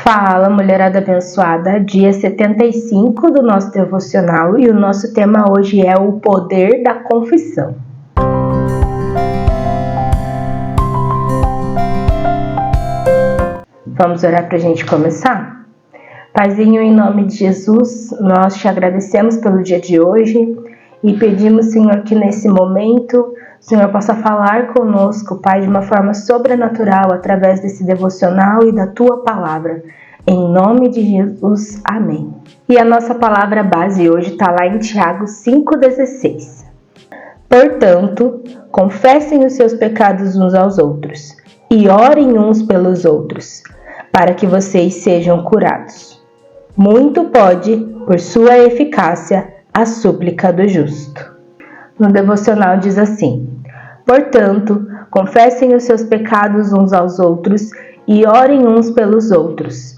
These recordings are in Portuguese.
Fala, mulherada abençoada, dia 75 do nosso devocional e o nosso tema hoje é o poder da confissão. Vamos orar para a gente começar? Paizinho, em nome de Jesus, nós te agradecemos pelo dia de hoje e pedimos, Senhor, que nesse momento o Senhor possa falar conosco, Pai, de uma forma sobrenatural através desse devocional e da Tua palavra. Em nome de Jesus, amém. E a nossa palavra base hoje está lá em Tiago 5,16. Portanto, confessem os seus pecados uns aos outros e orem uns pelos outros, para que vocês sejam curados. Muito pode, por sua eficácia, a súplica do justo. No devocional diz assim: portanto, confessem os seus pecados uns aos outros e orem uns pelos outros,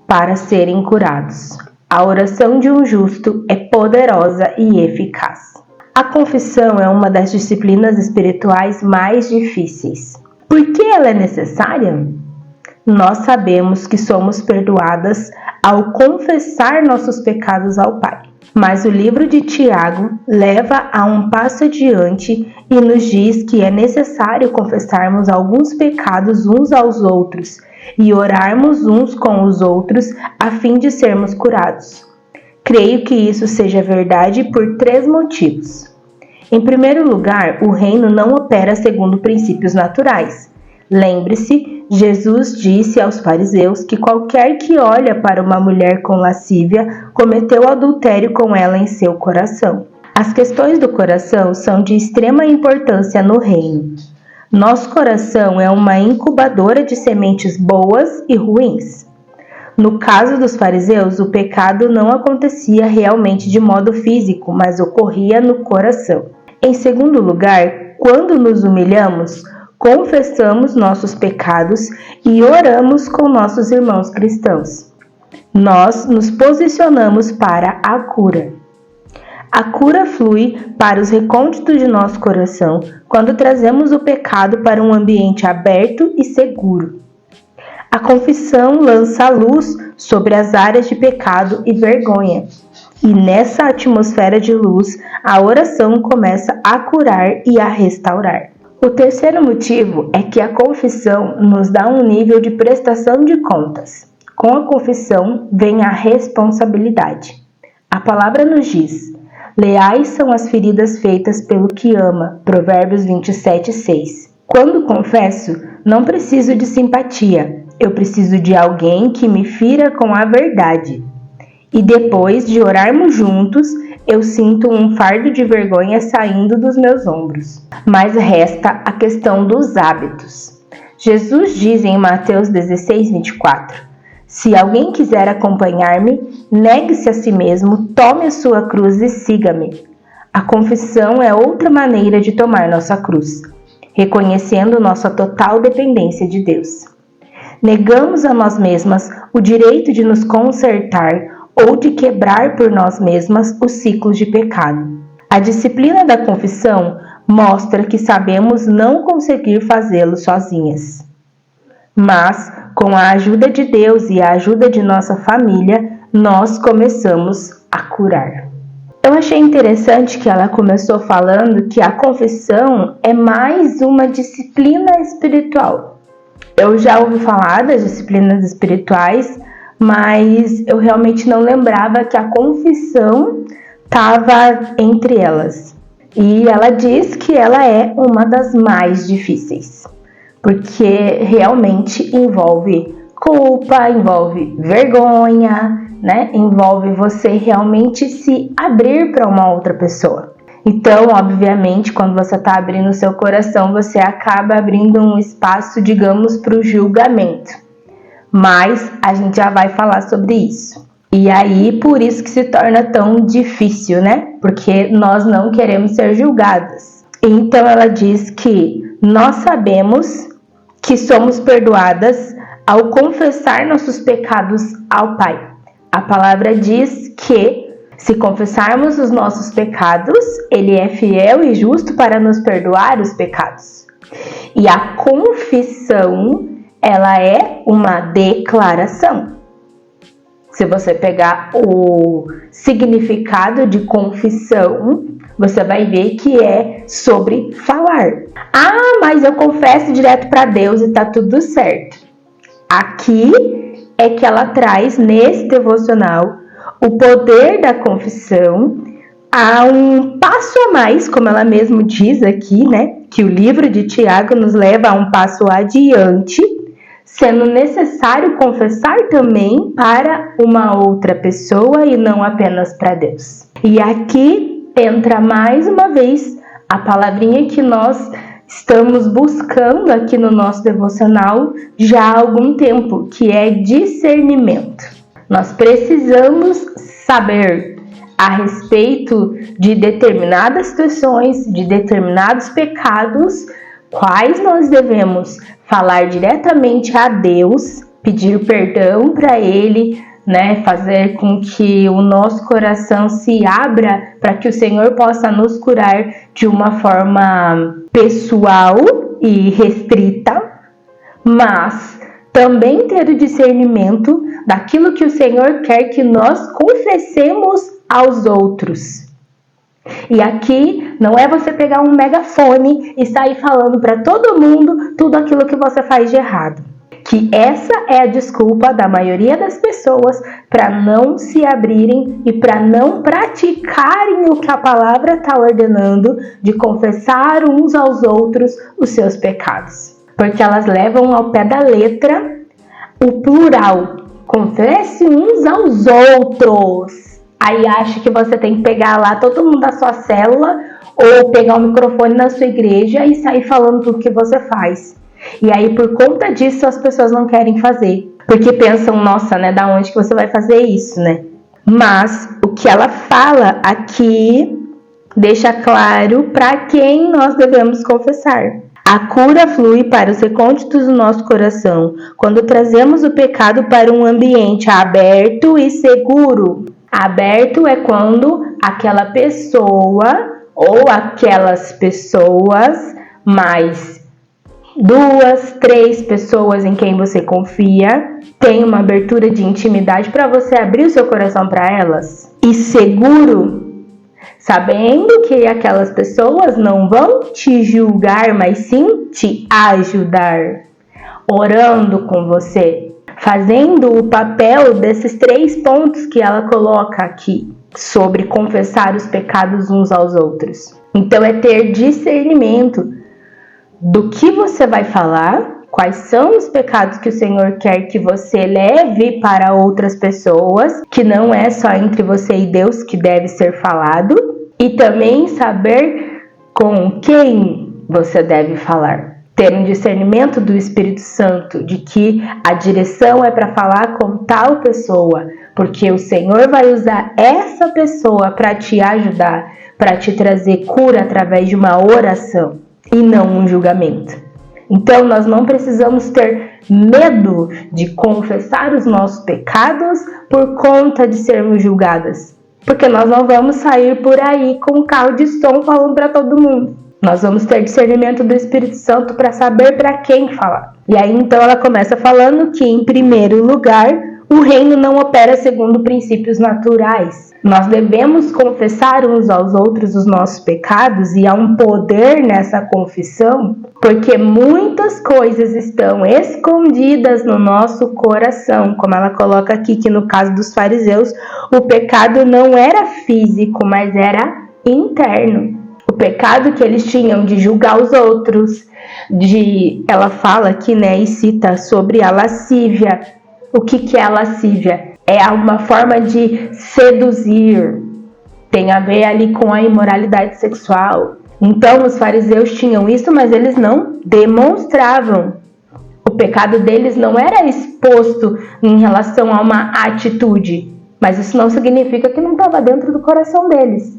para serem curados. A oração de um justo é poderosa e eficaz. A confissão é uma das disciplinas espirituais mais difíceis. Por que ela é necessária? Nós sabemos que somos perdoadas ao confessar nossos pecados ao Pai. Mas o livro de Tiago leva a um passo adiante e nos diz que é necessário confessarmos alguns pecados uns aos outros e orarmos uns com os outros a fim de sermos curados. Creio que isso seja verdade por 3 motivos. Em primeiro lugar, o reino não opera segundo princípios naturais. Lembre-se, Jesus disse aos fariseus que qualquer que olha para uma mulher com lascívia cometeu adultério com ela em seu coração. As questões do coração são de extrema importância no reino. Nosso coração é uma incubadora de sementes boas e ruins. No caso dos fariseus, o pecado não acontecia realmente de modo físico, mas ocorria no coração. Em segundo lugar, quando nos humilhamos, confessamos nossos pecados e oramos com nossos irmãos cristãos. Nós nos posicionamos para a cura. A cura flui para os recônditos de nosso coração quando trazemos o pecado para um ambiente aberto e seguro. A confissão lança a luz sobre as áreas de pecado e vergonha. E nessa atmosfera de luz, a oração começa a curar e a restaurar. O terceiro motivo é que a confissão nos dá um nível de prestação de contas. Com a confissão vem a responsabilidade. A palavra nos diz: leais são as feridas feitas pelo que ama. Provérbios 27:6. Quando confesso, não preciso de simpatia. Eu preciso de alguém que me fira com a verdade. E depois de orarmos juntos, eu sinto um fardo de vergonha saindo dos meus ombros. Mas resta a questão dos hábitos. Jesus diz em Mateus 16:24: se alguém quiser acompanhar-me, negue-se a si mesmo, tome a sua cruz e siga-me. A confissão é outra maneira de tomar nossa cruz, reconhecendo nossa total dependência de Deus. Negamos a nós mesmas o direito de nos consertar ou de quebrar por nós mesmas os ciclos de pecado. A disciplina da confissão mostra que sabemos não conseguir fazê-lo sozinhas. Mas, com a ajuda de Deus e a ajuda de nossa família, nós começamos a curar. Eu achei interessante que ela começou falando que a confissão é mais uma disciplina espiritual. Eu já ouvi falar das disciplinas espirituais, mas eu realmente não lembrava que a confissão estava entre elas. E ela diz que ela é uma das mais difíceis, porque realmente envolve culpa, envolve vergonha, né? Envolve você realmente se abrir para uma outra pessoa. Então, obviamente, quando você está abrindo o seu coração, você acaba abrindo um espaço, digamos, para o julgamento. Mas a gente já vai falar sobre isso. E aí, por isso que se torna tão difícil, né? Porque nós não queremos ser julgadas. Então, ela diz que nós sabemos que somos perdoadas ao confessar nossos pecados ao Pai. A palavra diz que se confessarmos os nossos pecados, Ele é fiel e justo para nos perdoar os pecados. E a confissão ela é uma declaração. Se você pegar o significado de confissão, você vai ver que é sobre falar. Ah, mas eu confesso direto para Deus e tá tudo certo. Aqui é que ela traz nesse devocional o poder da confissão. Há um passo a mais, como ela mesma diz aqui, né? Que o livro de Tiago nos leva a um passo adiante, sendo necessário confessar também para uma outra pessoa e não apenas para Deus. E aqui entra mais uma vez a palavrinha que nós estamos buscando aqui no nosso devocional já há algum tempo, que é discernimento. Nós precisamos saber a respeito de determinadas situações, de determinados pecados, quais nós devemos falar diretamente a Deus, pedir perdão para Ele, né, fazer com que o nosso coração se abra para que o Senhor possa nos curar de uma forma pessoal e restrita, mas também ter o discernimento daquilo que o Senhor quer que nós confessemos aos outros. E aqui não é você pegar um megafone e sair falando para todo mundo tudo aquilo que você faz de errado. Que essa é a desculpa da maioria das pessoas para não se abrirem e para não praticarem o que a palavra está ordenando de confessar uns aos outros os seus pecados. Porque elas levam ao pé da letra o plural. Confesse uns aos outros. Aí acha que você tem que pegar lá todo mundo da sua célula ou pegar o microfone na sua igreja e sair falando tudo que você faz. E aí, por conta disso, as pessoas não querem fazer. Porque pensam, nossa, né, da onde que você vai fazer isso, né? Mas o que ela fala aqui deixa claro para quem nós devemos confessar. A cura flui para os recônditos do nosso coração quando trazemos o pecado para um ambiente aberto e seguro. Aberto é quando aquela pessoa ou aquelas pessoas, mais 2, 3 pessoas em quem você confia, tem uma abertura de intimidade para você abrir o seu coração para elas. E seguro, sabendo que aquelas pessoas não vão te julgar, mas sim te ajudar, orando com você, fazendo o papel desses 3 pontos que ela coloca aqui, sobre confessar os pecados uns aos outros. Então é ter discernimento do que você vai falar, quais são os pecados que o Senhor quer que você leve para outras pessoas, que não é só entre você e Deus que deve ser falado, e também saber com quem você deve falar. Ter um discernimento do Espírito Santo de que a direção é para falar com tal pessoa, porque o Senhor vai usar essa pessoa para te ajudar, para te trazer cura através de uma oração e não um julgamento. Então nós não precisamos ter medo de confessar os nossos pecados por conta de sermos julgadas, porque nós não vamos sair por aí com um carro de som falando para todo mundo. Nós vamos ter discernimento do Espírito Santo para saber para quem falar. E aí então ela começa falando que, em primeiro lugar, o reino não opera segundo princípios naturais. Nós devemos confessar uns aos outros os nossos pecados, e há um poder nessa confissão, porque muitas coisas estão escondidas no nosso coração. Como ela coloca aqui, que no caso dos fariseus, o pecado não era físico, mas era interno. O pecado que eles tinham de julgar os outros, ela fala aqui, né, e cita sobre a lascívia. O que é a lascívia? É uma forma de seduzir, tem a ver ali com a imoralidade sexual. Então os fariseus tinham isso, mas eles não demonstravam. O pecado deles não era exposto em relação a uma atitude, mas isso não significa que não estava dentro do coração deles.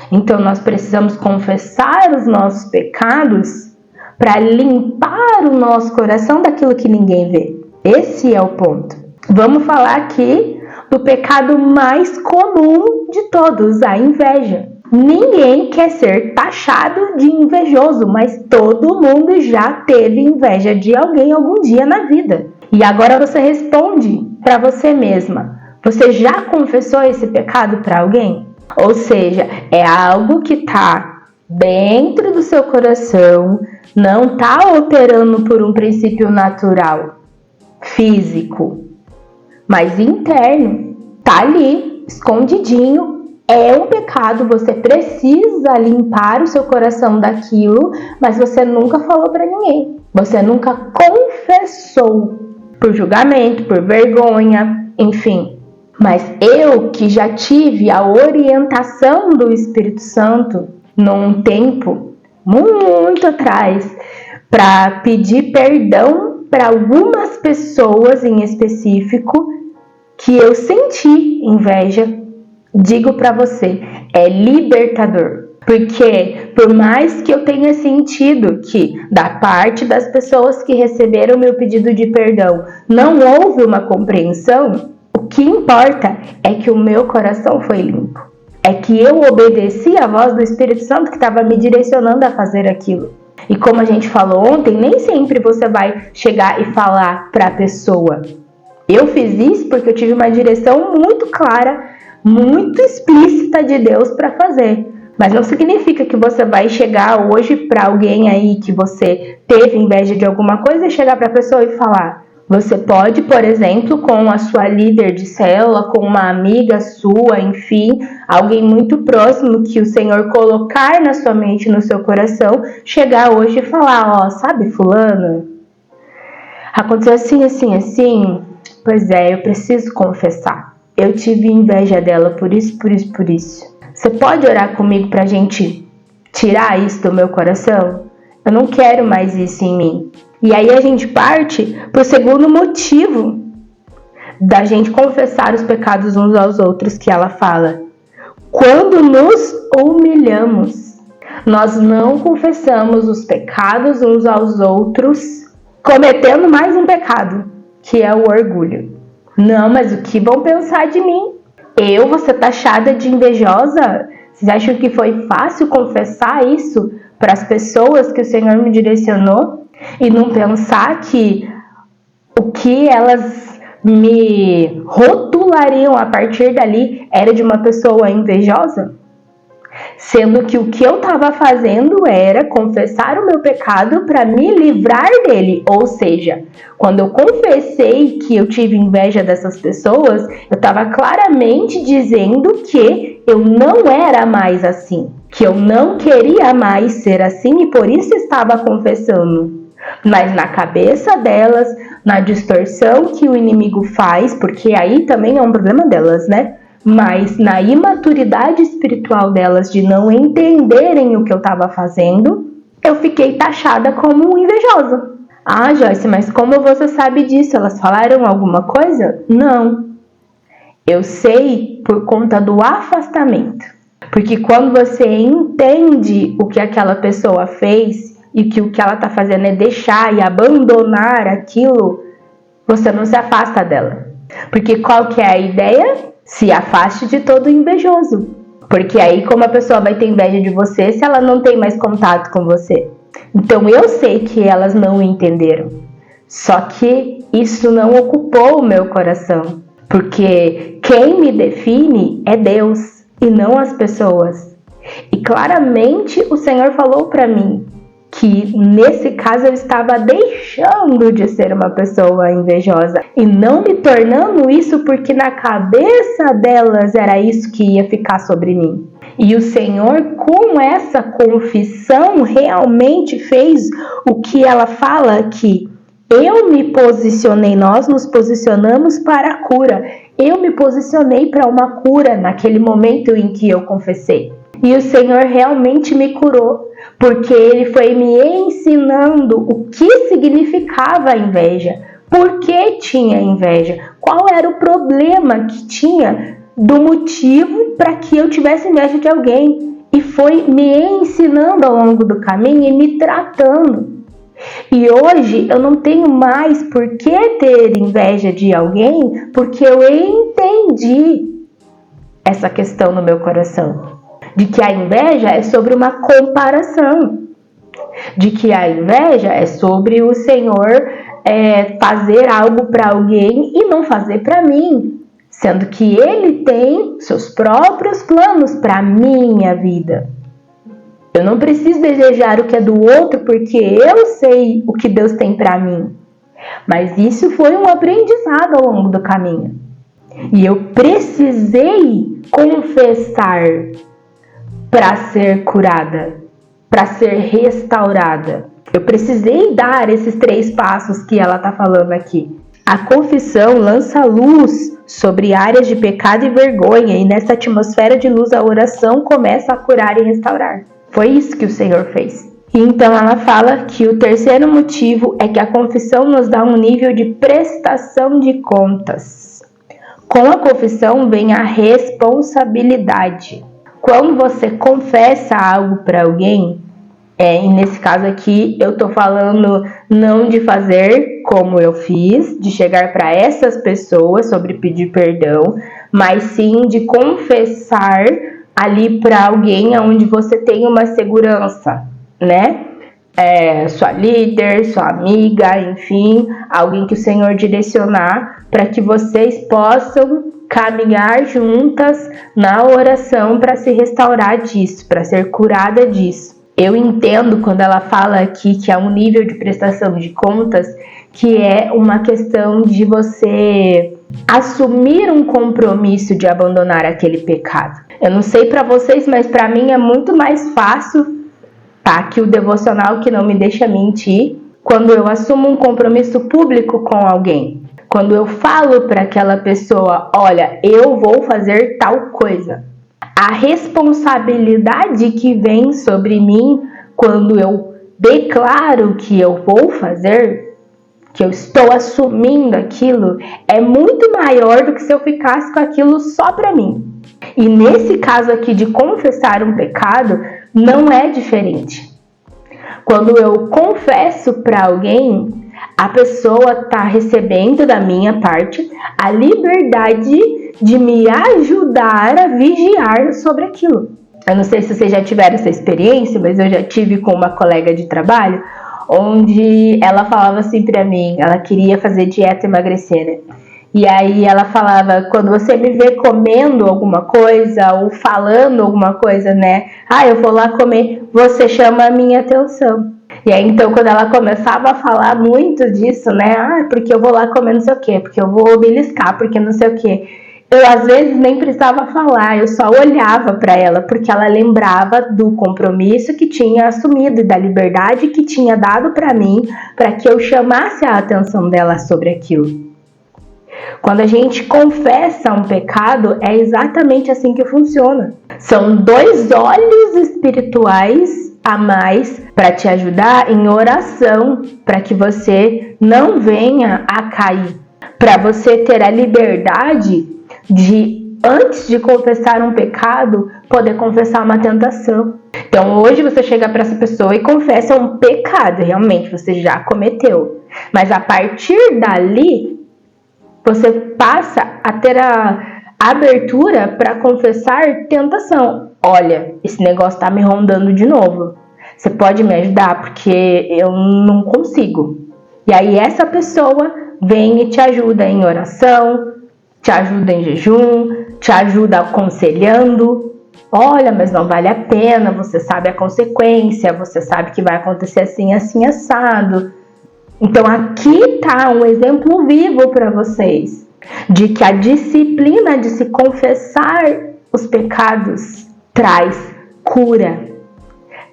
Então nós precisamos confessar os nossos pecados para limpar o nosso coração daquilo que ninguém vê. Esse é o ponto. Vamos falar aqui do pecado mais comum de todos, a inveja. Ninguém quer ser taxado de invejoso, mas todo mundo já teve inveja de alguém algum dia na vida. E agora você responde para você mesma: Você já confessou esse pecado para alguém? Ou seja, é algo que está dentro do seu coração, não está operando por um princípio natural, físico, mas interno, tá ali, escondidinho. É um pecado, você precisa limpar o seu coração daquilo, mas você nunca falou para ninguém. Você nunca confessou por julgamento, por vergonha, enfim. Mas eu que já tive a orientação do Espírito Santo num tempo muito atrás para pedir perdão para algumas pessoas em específico que eu senti inveja, digo para você, é libertador. Porque por mais que eu tenha sentido que da parte das pessoas que receberam meu pedido de perdão não houve uma compreensão, o que importa é que o meu coração foi limpo. É que eu obedeci à voz do Espírito Santo que estava me direcionando a fazer aquilo. E como a gente falou ontem, nem sempre você vai chegar e falar para a pessoa. Eu fiz isso porque eu tive uma direção muito clara, muito explícita de Deus para fazer. Mas não significa que você vai chegar hoje para alguém aí que você teve inveja de alguma coisa e chegar para a pessoa e falar. Você pode, por exemplo, com a sua líder de célula, com uma amiga sua, enfim, alguém muito próximo que o Senhor colocar na sua mente, no seu coração, chegar hoje e falar, sabe fulano? Aconteceu assim. Pois é, eu preciso confessar. Eu tive inveja dela por isso. Você pode orar comigo pra gente tirar isso do meu coração? Eu não quero mais isso em mim. E aí a gente parte pro segundo motivo da gente confessar os pecados uns aos outros, que ela fala. Quando nos humilhamos, nós não confessamos os pecados uns aos outros, cometendo mais um pecado, que é o orgulho. Não, mas o que vão pensar de mim? Eu vou ser taxada de invejosa? Vocês acham que foi fácil confessar isso para as pessoas que o Senhor me direcionou? E não pensar que o que elas me rotulariam a partir dali era de uma pessoa invejosa? Sendo que o que eu estava fazendo era confessar o meu pecado para me livrar dele. Ou seja, quando eu confessei que eu tive inveja dessas pessoas, eu estava claramente dizendo que eu não era mais assim, que eu não queria mais ser assim e por isso estava confessando. Mas na cabeça delas, na distorção que o inimigo faz, porque aí também é um problema delas, né? Mas na imaturidade espiritual delas de não entenderem o que eu estava fazendo, eu fiquei taxada como invejosa. Ah, Joyce, mas como você sabe disso? Elas falaram alguma coisa? Não. Eu sei por conta do afastamento. Porque quando você entende o que aquela pessoa fez e que o que ela está fazendo é deixar e abandonar aquilo, você não se afasta dela. Porque qual que é a ideia? Se afaste de todo invejoso. Porque aí como a pessoa vai ter inveja de você se ela não tem mais contato com você? Então eu sei que elas não entenderam. Só que isso não ocupou o meu coração. Porque quem me define é Deus e não as pessoas. E claramente o Senhor falou para mim que nesse caso eu estava deixando de ser uma pessoa invejosa e não me tornando isso porque na cabeça delas era isso que ia ficar sobre mim. E o Senhor, com essa confissão, realmente fez o que ela fala aqui. Eu me posicionei, nós nos posicionamos para a cura. Eu me posicionei para uma cura naquele momento em que eu confessei. E o Senhor realmente me curou, porque Ele foi me ensinando o que significava a inveja, por que tinha inveja, qual era o problema que tinha do motivo para que eu tivesse inveja de alguém. E foi me ensinando ao longo do caminho e me tratando. E hoje eu não tenho mais por que ter inveja de alguém, porque eu entendi essa questão no meu coração. De que a inveja é sobre uma comparação. De que a inveja é sobre o Senhor fazer algo para alguém e não fazer para mim. sendo que Ele tem seus próprios planos para a minha vida. Eu não preciso desejar o que é do outro porque eu sei o que Deus tem para mim. Mas isso foi um aprendizado ao longo do caminho. E eu precisei confessar para ser curada, para ser restaurada. Eu precisei dar esses 3 passos que ela está falando aqui. A confissão lança luz sobre áreas de pecado e vergonha, e nessa atmosfera de luz a oração começa a curar e restaurar. Foi isso que o Senhor fez. E então ela fala que o terceiro motivo é que a confissão nos dá um nível de prestação de contas. Com a confissão vem a responsabilidade. Quando você confessa algo para alguém, e nesse caso aqui eu estou falando não de fazer como eu fiz, de chegar para essas pessoas sobre pedir perdão, mas sim de confessar ali para alguém onde você tem uma segurança, né? Sua líder, sua amiga, enfim, alguém que o Senhor direcionar para que vocês possam caminhar juntas na oração para se restaurar disso, para ser curada disso. Eu entendo quando ela fala aqui que há um nível de prestação de contas que é uma questão de você assumir um compromisso de abandonar aquele pecado. Eu não sei para vocês, mas para mim é muito mais fácil, tá? Que o devocional que não me deixa mentir, quando eu assumo um compromisso público com alguém. Quando eu falo para aquela pessoa, olha, eu vou fazer tal coisa. A responsabilidade que vem sobre mim quando eu declaro que eu vou fazer, que eu estou assumindo aquilo, é muito maior do que se eu ficasse com aquilo só para mim. E nesse caso aqui de confessar um pecado, não é diferente. Quando eu confesso para alguém, a pessoa está recebendo da minha parte a liberdade de me ajudar a vigiar sobre aquilo. Eu não sei se vocês já tiveram essa experiência, mas eu já tive com uma colega de trabalho, onde ela falava assim pra mim, ela queria fazer dieta e emagrecer, né? E aí ela falava, quando você me vê comendo alguma coisa ou falando alguma coisa, né? Eu vou lá comer, você chama a minha atenção. E aí então quando ela começava a falar muito disso, né? Porque eu vou lá comer não sei o quê, porque eu vou beliscar, porque não sei o quê. Eu às vezes nem precisava falar, eu só olhava para ela, porque ela lembrava do compromisso que tinha assumido e da liberdade que tinha dado para mim, para que eu chamasse a atenção dela sobre aquilo. Quando a gente confessa um pecado, é exatamente assim que funciona. São 2 olhos espirituais a mais para te ajudar em oração, para que você não venha a cair, para você ter a liberdade de, antes de confessar um pecado, poder confessar uma tentação. Então hoje você chega para essa pessoa e confessa um pecado, realmente você já cometeu, mas a partir dali você passa a ter a abertura para confessar tentação. Olha, esse negócio tá me rondando de novo. Você pode me ajudar porque eu não consigo. E aí essa pessoa vem e te ajuda em oração, te ajuda em jejum, te ajuda aconselhando. Olha, mas não vale a pena, você sabe a consequência, você sabe que vai acontecer assim, assim, assado. Então aqui está um exemplo vivo para vocês de que a disciplina de se confessar os pecados traz cura,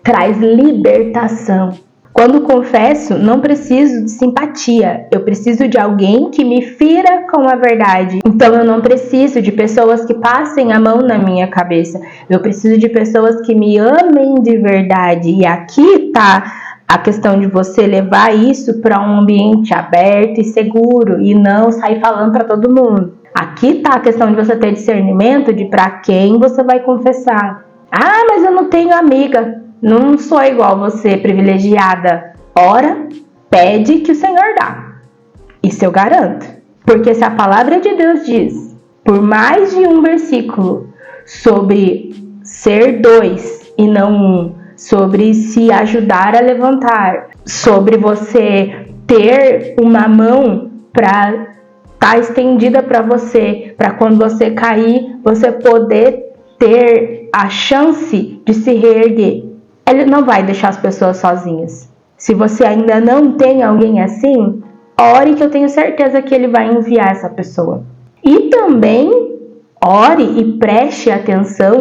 traz libertação. Quando confesso, não preciso de simpatia, eu preciso de alguém que me fira com a verdade. Então eu não preciso de pessoas que passem a mão na minha cabeça, eu preciso de pessoas que me amem de verdade. E aqui está a questão de você levar isso para um ambiente aberto e seguro e não sair falando para todo mundo. Aqui está a questão de você ter discernimento de para quem você vai confessar. Mas eu não tenho amiga, não sou igual você, privilegiada. Ora, pede que o Senhor dá. Isso eu garanto. Porque se a palavra de Deus diz, por mais de um versículo, sobre ser 2 e não 1, sobre se ajudar a levantar, sobre você ter uma mão para está estendida para você, para quando você cair, você poder ter a chance de se reerguer. Ele não vai deixar as pessoas sozinhas. Se você ainda não tem alguém assim, ore que eu tenho certeza que ele vai enviar essa pessoa. E também ore e preste atenção,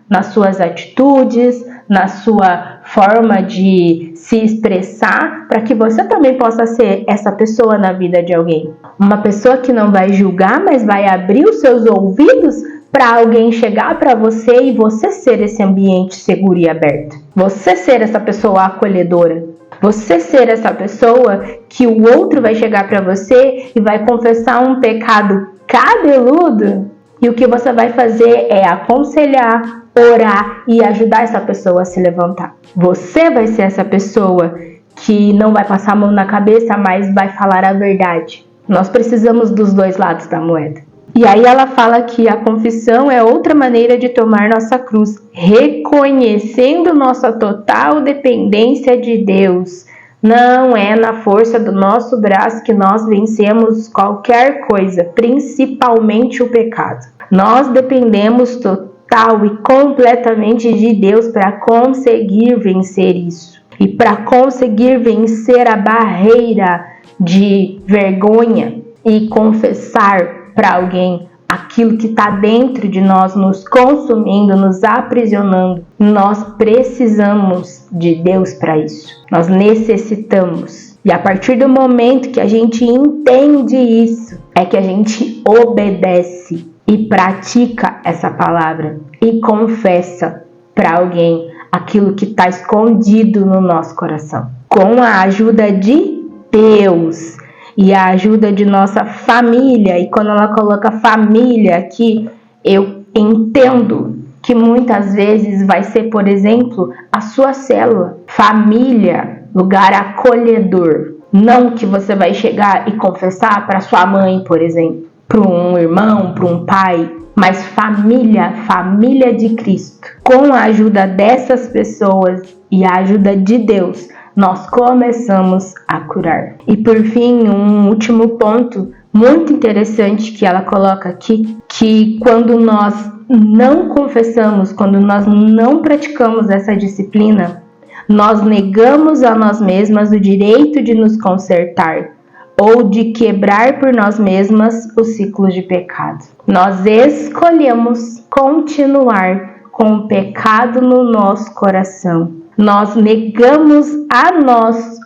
nas suas atitudes, na sua forma de se expressar, para que você também possa ser essa pessoa na vida de alguém. Uma pessoa que não vai julgar, mas vai abrir os seus ouvidos para alguém chegar para você e você ser esse ambiente seguro e aberto. Você ser essa pessoa acolhedora. Você ser essa pessoa que o outro vai chegar para você e vai confessar um pecado cabeludo, e o que você vai fazer é aconselhar, orar e ajudar essa pessoa a se levantar. Você vai ser essa pessoa que não vai passar a mão na cabeça, mas vai falar a verdade. Nós precisamos dos dois lados da moeda. E aí ela fala que a confissão é outra maneira de tomar nossa cruz, reconhecendo nossa total dependência de Deus. Não é na força do nosso braço que nós vencemos qualquer coisa, principalmente o pecado. Nós dependemos total e completamente de Deus para conseguir vencer isso. E para conseguir vencer a barreira de vergonha e confessar para alguém aquilo que está dentro de nós, nos consumindo, nos aprisionando. Nós precisamos de Deus para isso. Nós necessitamos. E a partir do momento que a gente entende isso, é que a gente obedece e pratica essa palavra e confessa para alguém aquilo que está escondido no nosso coração. Com a ajuda de Deus e a ajuda de nossa família. E quando ela coloca família aqui, eu entendo que muitas vezes vai ser, por exemplo, a sua célula. Família, lugar acolhedor. Não que você vai chegar e confessar para sua mãe, por exemplo, para um irmão, para um pai, mas família de Cristo. Com a ajuda dessas pessoas e a ajuda de Deus, nós começamos a curar. E por fim, um último ponto muito interessante que ela coloca aqui, que quando nós não confessamos, quando nós não praticamos essa disciplina, nós negamos a nós mesmas o direito de nos consertar ou de quebrar por nós mesmas o ciclo de pecado. Nós escolhemos continuar com o pecado no nosso coração. Nós negamos a nós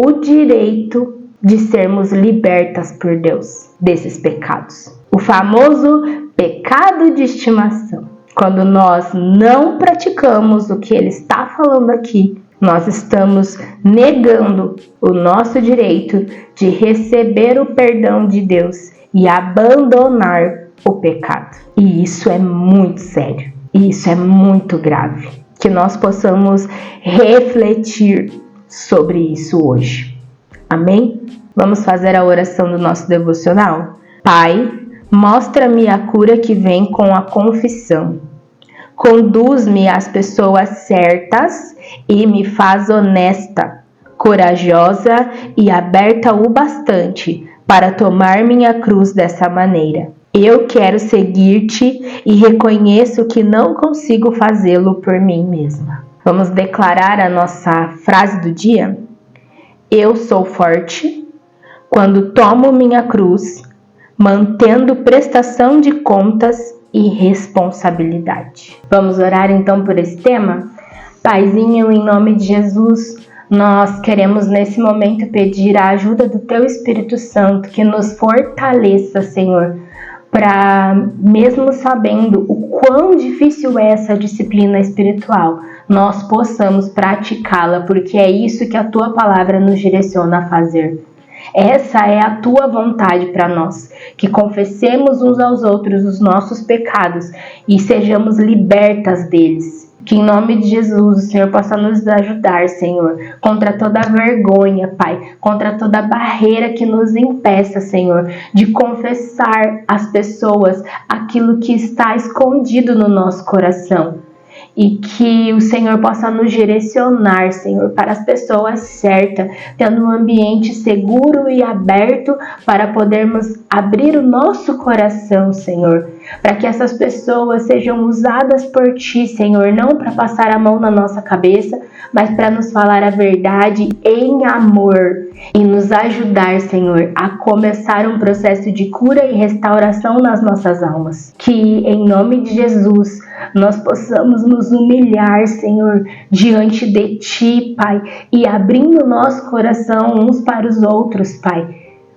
o direito de sermos libertas por Deus desses pecados. O famoso pecado de estimação. Quando nós não praticamos o que ele está falando aqui, nós estamos negando o nosso direito de receber o perdão de Deus e abandonar o pecado. E isso é muito sério. E isso é muito grave. Que nós possamos refletir sobre isso hoje. Amém? Vamos fazer a oração do nosso devocional? Pai, mostra-me a cura que vem com a confissão. Conduz-me às pessoas certas e me faz honesta, corajosa e aberta o bastante para tomar minha cruz dessa maneira. Eu quero seguir-te e reconheço que não consigo fazê-lo por mim mesma. Vamos declarar a nossa frase do dia? Eu sou forte quando tomo minha cruz, mantendo prestação de contas e responsabilidade. Vamos orar então por esse tema? Paizinho, em nome de Jesus, nós queremos nesse momento pedir a ajuda do Teu Espírito Santo que nos fortaleça, Senhor, para, mesmo sabendo o quão difícil é essa disciplina espiritual, nós possamos praticá-la, porque é isso que a Tua palavra nos direciona a fazer. Essa é a Tua vontade para nós, que confessemos uns aos outros os nossos pecados e sejamos libertas deles. Que em nome de Jesus o Senhor possa nos ajudar, Senhor, contra toda vergonha, Pai, contra toda barreira que nos impeça, Senhor, de confessar às pessoas aquilo que está escondido no nosso coração. e que o Senhor possa nos direcionar, Senhor, para as pessoas certas, tendo um ambiente seguro e aberto para podermos abrir o nosso coração, Senhor, para que essas pessoas sejam usadas por Ti, Senhor, não para passar a mão na nossa cabeça, mas para nos falar a verdade em amor e nos ajudar, Senhor, a começar um processo de cura e restauração nas nossas almas. Que, em nome de Jesus, nós possamos nos humilhar, Senhor, diante de Ti, Pai, e abrindo nosso coração uns para os outros, Pai,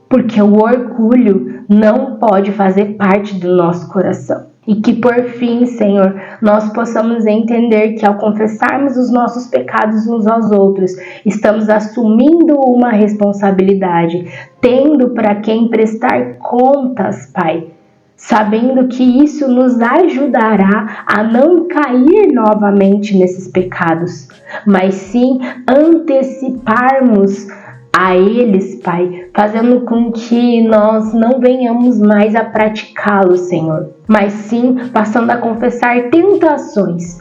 porque o orgulho não pode fazer parte do nosso coração. E que, por fim, Senhor, nós possamos entender que, ao confessarmos os nossos pecados uns aos outros, estamos assumindo uma responsabilidade, tendo para quem prestar contas, Pai, sabendo que isso nos ajudará a não cair novamente nesses pecados, mas sim anteciparmos a eles, Pai, fazendo com que nós não venhamos mais a praticá-los, Senhor, mas sim passando a confessar tentações,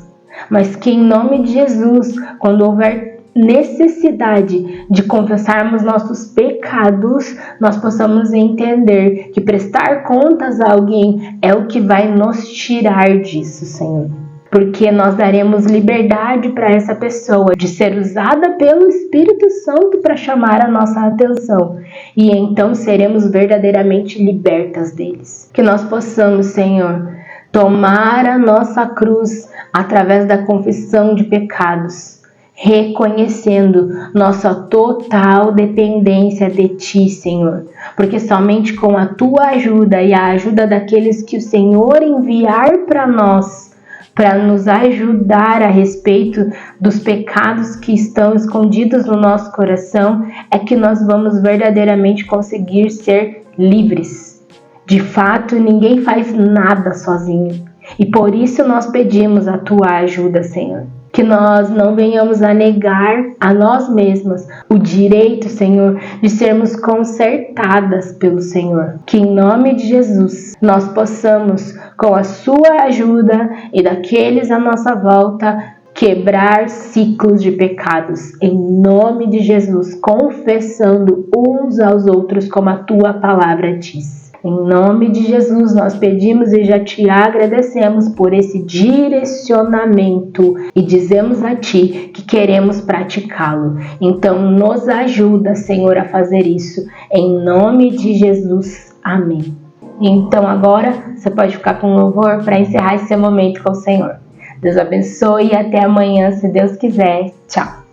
mas que em nome de Jesus, quando houver necessidade de confessarmos nossos pecados, nós possamos entender que prestar contas a alguém é o que vai nos tirar disso, Senhor. Porque nós daremos liberdade para essa pessoa de ser usada pelo Espírito Santo para chamar a nossa atenção. E então seremos verdadeiramente libertas deles. Que nós possamos, Senhor, tomar a nossa cruz através da confissão de pecados, reconhecendo nossa total dependência de Ti, Senhor. Porque somente com a Tua ajuda e a ajuda daqueles que o Senhor enviar para nós, para nos ajudar a respeito dos pecados que estão escondidos no nosso coração, é que nós vamos verdadeiramente conseguir ser livres. De fato, ninguém faz nada sozinho. E por isso nós pedimos a Tua ajuda, Senhor. Que nós não venhamos a negar a nós mesmas o direito, Senhor, de sermos consertadas pelo Senhor. Que em nome de Jesus nós possamos, com a Sua ajuda e daqueles à nossa volta, quebrar ciclos de pecados. Em nome de Jesus, confessando uns aos outros como a Tua palavra diz. Em nome de Jesus, nós pedimos e já Te agradecemos por esse direcionamento e dizemos a Ti que queremos praticá-lo. Então, nos ajuda, Senhor, a fazer isso. Em nome de Jesus. Amém. Então, agora, você pode ficar com louvor para encerrar esse momento com o Senhor. Deus abençoe e até amanhã, se Deus quiser. Tchau.